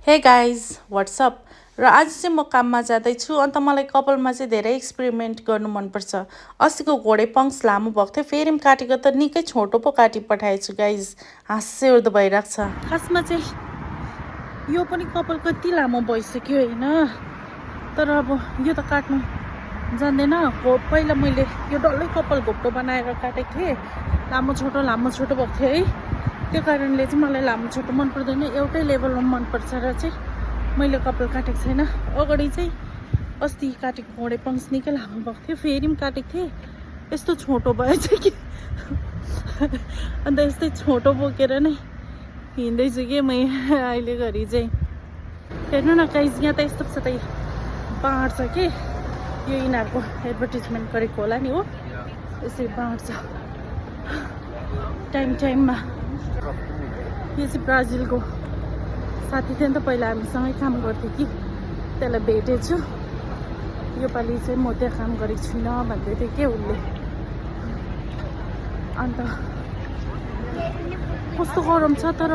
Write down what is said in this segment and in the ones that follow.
Hey guys what's up र आज चाहिँ म काममा जाँदैछु अन्त मलाई कपालमा चाहिँ धेरै एक्सपेरिमेन्ट गर्नु मनपर्छ। अस्तिको घोडे पङ्क्स लामो भएको थियो, फेरि पनि काटेको त निकै छोटो पो काटी पठाएछु गाइज, हाँस्से उर्दो भइरहेको छ। खासमा चाहिँ यो पनि कपाल कति लामो भइसक्यो होइन, तर अब यो त काट्नु जान्दैन। पहिला मैले यो डल्लै कपाल घोप्टो बनाएर काटेको थिएँ, लामो छोटो भएको थियो है, त्यो कारणले चाहिँ मलाई लामो छोटो मन पर्दैन, एउटै लेभलमा मनपर्छ र चाहिँ मैले कपाल काटेको छैन। अगाडि चाहिँ अस्ति काटेको घोडे पङ्क्स निकै लामो भएको थियो, फेरि पनि काटेको थिएँ, यस्तो छोटो भएछ कि अन्त यस्तै छोटो बोकेर नै हिँड्दैछु कि म अहिले घरि चाहिँ। हेर्नु न गाइज, यहाँ त यस्तो छ त पहाड छ कि, यो यिनीहरूको एडभर्टिजमेन्ट गरेको होला नि हो, यसरी बाँड्छ टाइममा। यो चाहिँ ब्राजिलको साथी थियो नि त, पहिला हामीसँगै काम गर्थ्यो कि, त्यसलाई भेटेछु। योपालि चाहिँ म त्यहाँ काम गरेको छुइनँ भन्दै थियो के उसले। अन्त कस्तो गरम छ, तर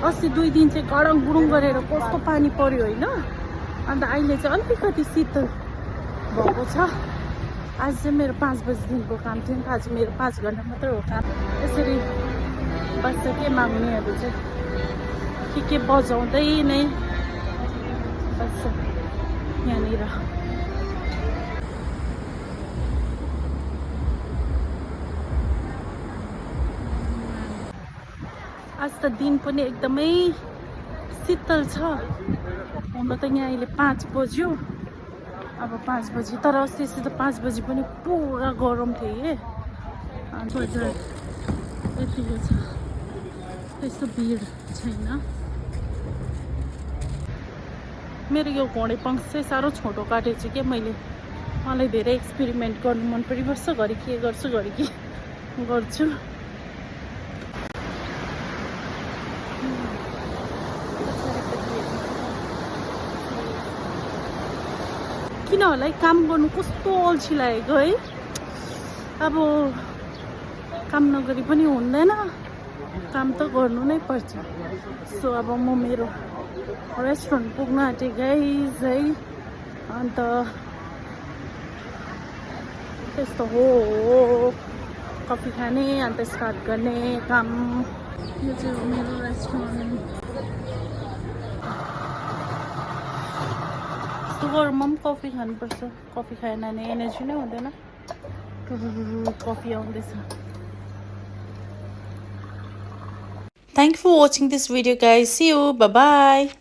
अस्ति 2 दिन चाहिँ गडङ गुडुङ गरेर कस्तो पानी पर्यो होइन, अन्त अहिले चाहिँ अलिकति शीतल भएको छ। आज चाहिँ मेरो 5 बजीदेखिको काम थियो नि त, आज मेरो 5 घन्टा मात्रै हो काम। यसरी बस्छ के माग्नेहरू चाहिँ के बजाउँदै नै बस्छ यहाँनिर। आज त दिन पनि एकदमै शीतल छ, हुन त यहाँ अहिले 5 बज्यो, अब 5 बजी, तर अस्ति त 5 बजी पनि पुरा गरम थियो है। बजार यतिको छ, त्यस्तो भिड छैन। मेरो यो घोडे पङ्क्स चाहिँ साह्रो छोटो काटेको छु कि मैले, मलाई धेरै एक्सपेरिमेन्ट गर्नु मन परिबस्छ, घरि के गर्छु घरि के गर्छु। किन होला है, काम गर्नु कस्तो अल्छी लागेको है, अब काम नगरी पनि हुँदैन, काम त गर्नु नै पर्छ। सो अब म मेरो रेस्टुरेन्ट पुग्न आँटेँ गाइज है, अन्त त्यस्तो हो कफी खाने अन्त स्टार्ट गर्ने काम। यो चाहिँ हो मेरो रेस्टुरेन्ट। यस्तो गरममा पनि कफी खानुपर्छ, कफी खाएन भने एनर्जी नै हुँदैन। कफी आउँदैछ। Thank you for watching this video guys. See you. Bye bye.